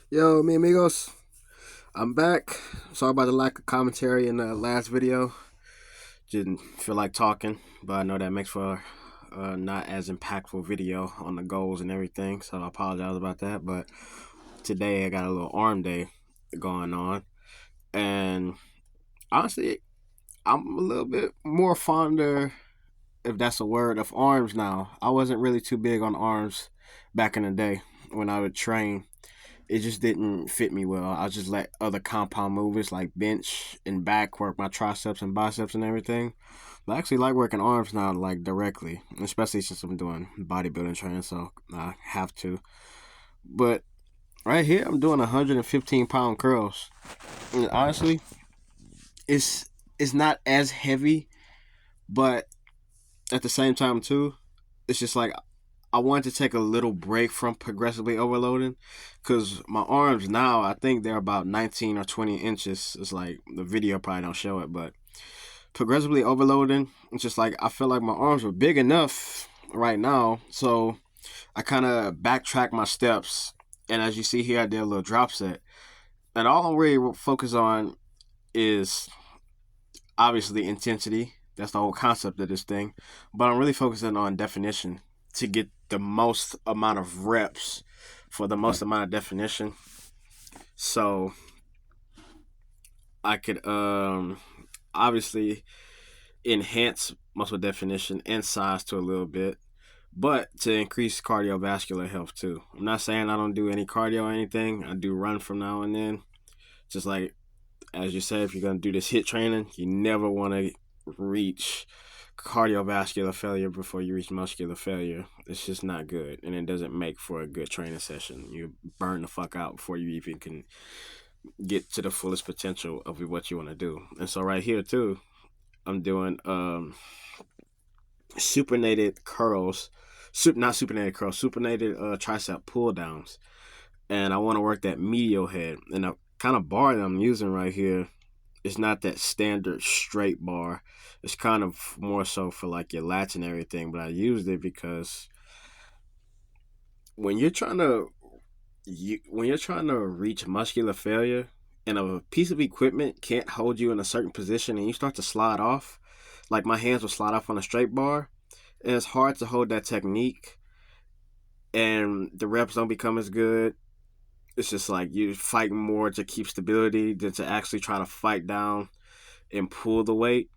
Yo, mi amigos, I'm back. Sorry about the lack of commentary in the last video. Didn't feel like talking, but I know that makes for not as impactful video on the goals and everything, so I apologize about that. But today I got a little arm day going on, and honestly, I'm a little bit more fonder, if that's a word, of arms now. I wasn't really too big on arms back in the day when I would train. It just didn't fit me well. I just let other compound movements like bench and back work my triceps and biceps and everything. But I actually like working arms now, like directly, especially since I'm doing bodybuilding training, so I have to. But right here, I'm doing 115-pound curls. And honestly, it's it's not as heavy, but at the same time too, it's just like I wanted to take a little break from progressively overloading because my arms now, I think they're about 19 or 20 inches. It's like the video probably don't show it, but progressively overloading, it's just like I feel like my arms were big enough right now. So I kind of backtrack my steps. And as you see here, I did a little drop set. And all I'm really focused on is obviously intensity. That's the whole concept of this thing. But I'm really focusing on definition to get the most amount of reps for the most amount of definition. So I could obviously enhance muscle definition and size to a little bit, but to increase cardiovascular health too. I'm not saying I don't do any cardio or anything. I do run from now and then. Just like as you said, if you're gonna do this hit training, you never want to reach cardiovascular failure before you reach muscular failure. It's just not good, and it doesn't make for a good training session. You burn the fuck out before you even can get to the fullest potential of what you want to do. And so right here too, I'm doing supinated curls, not supinated curls, supinated tricep pull downs, and I want to work that medial head. And the kind of bar that I'm using right here, it's not that standard straight bar. It's kind of more so for like your lats and everything. But I used it because when you're trying to when you're trying to reach muscular failure and a piece of equipment can't hold you in a certain position and you start to slide off, like my hands will slide off on a straight bar, and it's hard to hold that technique, and the reps don't become as good. It's just like you fight more to keep stability than to actually try to fight down and pull the weight.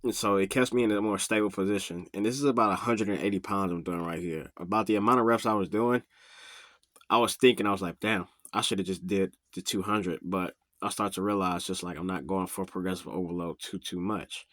And so it kept me in a more stable position. And this is about 180 pounds I'm doing right here. About the amount of reps I was doing, I was thinking, I was like, damn, I should have just did the 200. But I start to realize just like I'm not going for progressive overload too much.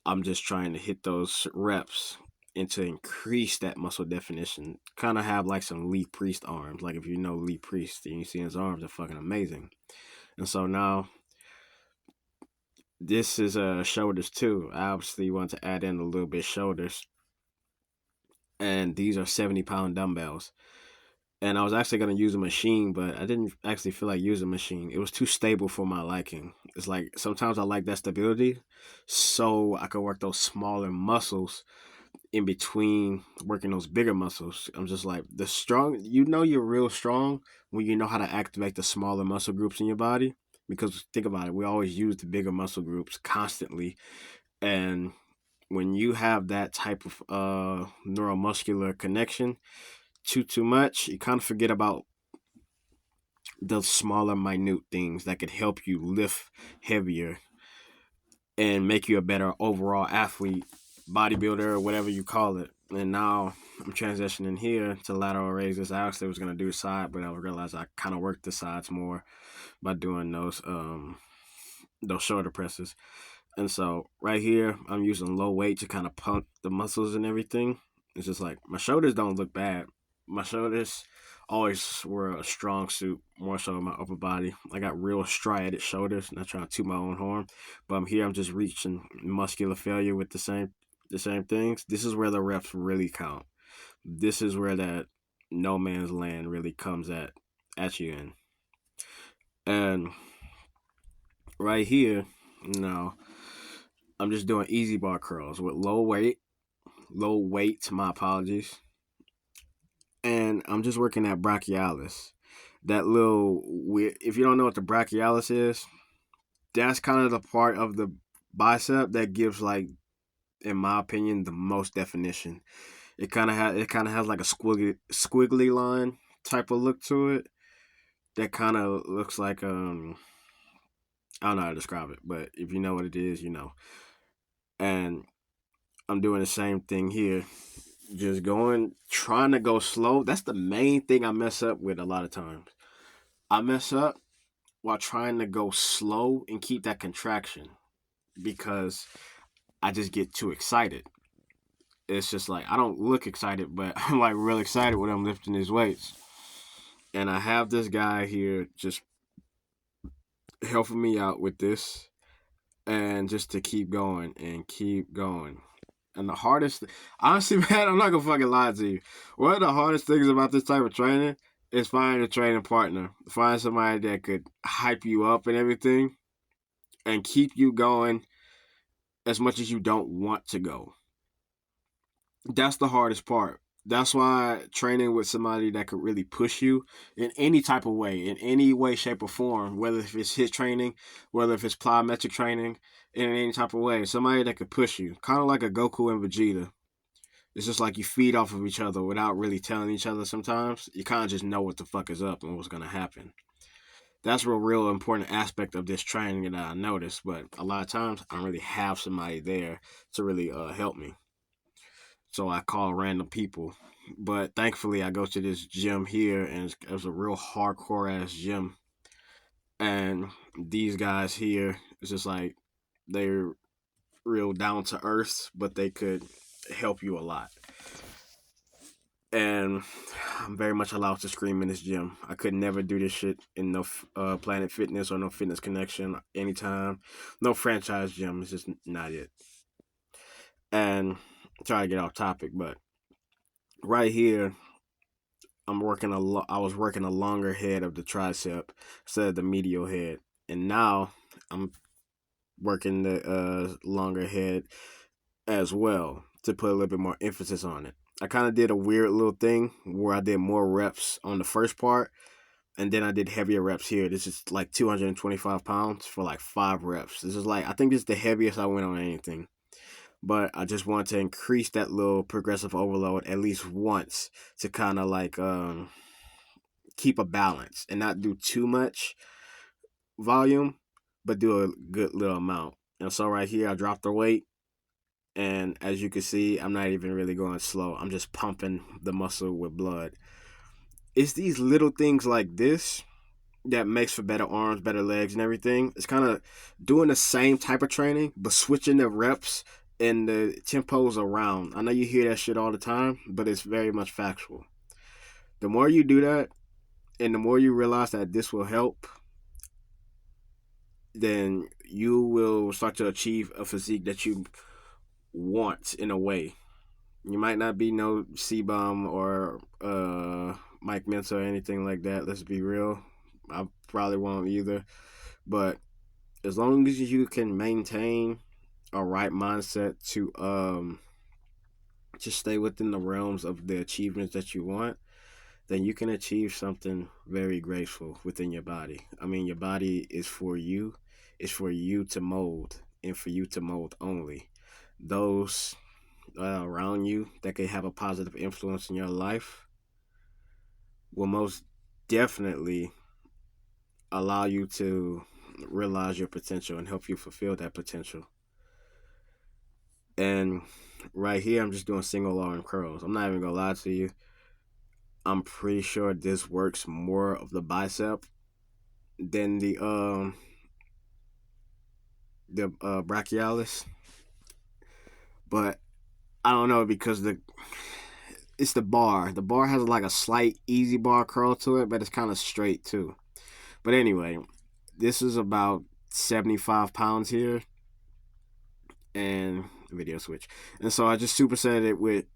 I'm just trying to hit those reps and to increase that muscle definition. Kind of have like some Lee Priest arms. Like if you know Lee Priest and you see his arms are fucking amazing. And so now this is shoulders too. I obviously want to add in a little bit shoulders, and these are 70-pound dumbbells. And I was actually gonna use a machine, but I didn't actually feel like using a machine. It was too stable for my liking. It's like sometimes I like that stability, so I could work those smaller muscles in between working those bigger muscles. I'm just like the strong. You know you're real strong when you know how to activate the smaller muscle groups in your body. Because think about it, we always use the bigger muscle groups constantly, and when you have that type of neuromuscular connection too much, you kind of forget about the smaller, minute things that could help you lift heavier and make you a better overall athlete, bodybuilder, or whatever you call it. And now I'm transitioning here to lateral raises. I actually was gonna do side, but I realized I kind of work the sides more by doing those shoulder presses. And so right here, I'm using low weight to kind of pump the muscles and everything. It's just like my shoulders don't look bad. My shoulders always were a strong suit, more so in my upper body. I got real striated shoulders, not trying to toot my own horn, but I'm here. I'm just reaching muscular failure with the same things. This is where the reps really count. This is where that no man's land really comes at you in. And right here, no, I'm just doing easy bar curls with low weight. My apologies. And I'm just working at brachialis. That little, if you don't know what the brachialis is, that's kind of the part of the bicep that gives, like, in my opinion, the most definition. It kind of has like a squiggly line type of look to it. That kind of looks like I don't know how to describe it, but if you know what it is, you know. And I'm doing the same thing here, just trying to go slow. That's the main thing I mess up with a lot of times. I mess up while trying to go slow and keep that contraction because I just get too excited. It's just like I don't look excited, but I'm like real excited when I'm lifting these weights. And I have this guy here just helping me out with this and just to keep going and keep going. And the hardest, honestly, man, I'm not gonna fucking lie to you. One of the hardest things about this type of training is finding a training partner. Find somebody that could hype you up and everything and keep you going as much as you don't want to go. That's the hardest part. That's why training with somebody that could really push you in any type of way, in any way, shape, or form, whether if it's HIIT training, whether if it's plyometric training, in any type of way, somebody that could push you, kind of like a Goku and Vegeta. It's just like you feed off of each other without really telling each other sometimes. You kind of just know what the fuck is up and what's going to happen. That's a real important aspect of this training that I noticed, but a lot of times I don't really have somebody there to really help me. So I call random people. But thankfully, I go to this gym here, and it's a real hardcore ass gym. And these guys here, it's just like they're real down to earth, but they could help you a lot. And I'm very much allowed to scream in this gym. I could never do this shit in no Planet Fitness or no Fitness Connection anytime. No franchise gym. It's just not it. And try to get off topic, but right here, I was working the longer head of the tricep instead of the medial head, and now I'm working the longer head as well to put a little bit more emphasis on it. I kind of did a weird little thing where I did more reps on the first part, and then I did heavier reps here. This is like 225 pounds for like 5 reps. This is like, I think this is the heaviest I went on anything. But I just want to increase that little progressive overload at least once to kind of like keep a balance and not do too much volume, but do a good little amount. And so right here, I dropped the weight. And as you can see, I'm not even really going slow. I'm just pumping the muscle with blood. It's these little things like this that makes for better arms, better legs, and everything. It's kind of doing the same type of training, but switching the reps and the tempos around. I know you hear that shit all the time, but it's very much factual. The more you do that, and the more you realize that this will help, then you will start to achieve a physique that you want in a way. You might not be no C-Bomb or Mike Mentzer or anything like that. Let's be real. I probably won't either. But as long as you can maintain a right mindset to just stay within the realms of the achievements that you want, then you can achieve something very graceful within your body. I mean, your body is for you. It's for you to mold and for you to mold only. Those around you that can have a positive influence in your life will most definitely allow you to realize your potential and help you fulfill that potential. And right here, I'm just doing single arm curls. I'm not even gonna lie to you. I'm pretty sure this works more of the bicep than the brachialis, but I don't know because it's the bar. The bar has like a slight easy bar curl to it, but it's kind of straight too. But anyway, this is about 75 pounds here, and video switch. And so I just superset it with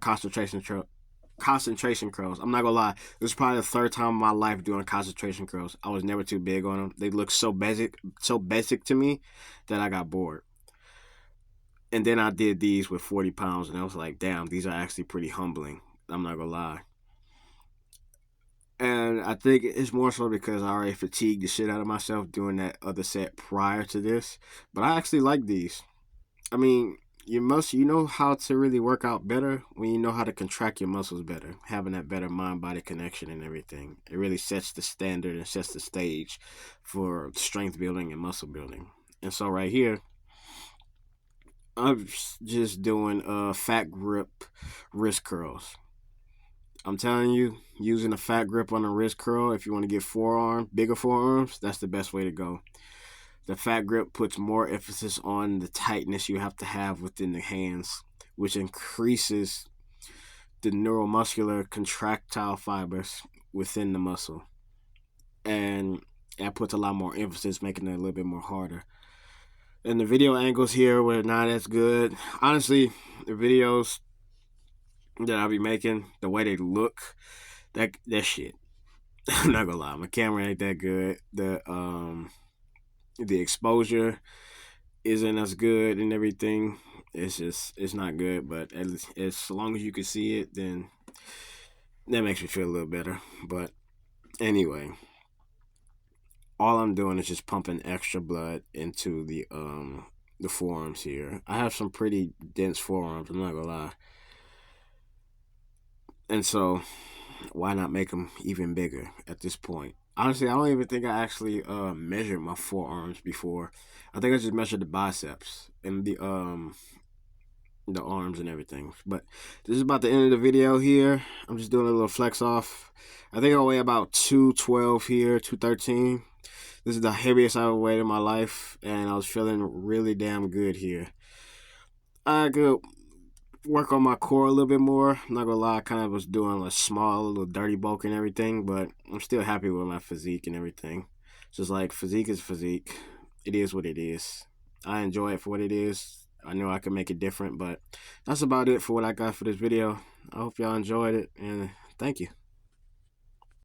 concentration curls. I'm not gonna lie, this is probably the third time in my life doing concentration curls. I was never too big on them. They look so basic to me that I got bored. And then I did these with 40 pounds, and I was like, damn, these are actually pretty humbling. I'm not gonna lie. And I think it's more so because I already fatigued the shit out of myself doing that other set prior to this. But I actually like these. I mean, you know how to really work out better when you know how to contract your muscles better, having that better mind body connection and everything. It really sets the standard and sets the stage for strength building and muscle building. And so right here, I'm just doing fat grip wrist curls. I'm telling you, using a fat grip on a wrist curl, if you want to get bigger forearms, that's the best way to go. The fat grip puts more emphasis on the tightness you have to have within the hands, which increases the neuromuscular contractile fibers within the muscle. And that puts a lot more emphasis, making it a little bit more harder. And the video angles here were not as good. Honestly, the videos that I'll be making, the way they look, that shit. I'm not gonna lie, my camera ain't that good. The exposure isn't as good and everything. It's not good, but as long as you can see it, then that makes me feel a little better. But anyway, all I'm doing is just pumping extra blood into the forearms here. I have some pretty dense forearms, I'm not gonna lie. And so why not make them even bigger at this point? Honestly, I don't even think I actually measured my forearms before. I think I just measured the biceps and the arms and everything. But this is about the end of the video here. I'm just doing a little flex off. I think I weigh about 212 here, 213. This is the heaviest I've weighed in my life, and I was feeling really damn good here. I could work on my core a little bit more. I'm not gonna lie, I kind of was doing a small, little dirty bulk and everything, but I'm still happy with my physique and everything. Just like physique is physique. It is what it is. I enjoy it for what it is. I know I can make it different, but that's about it for what I got for this video. I hope y'all enjoyed it, and thank you.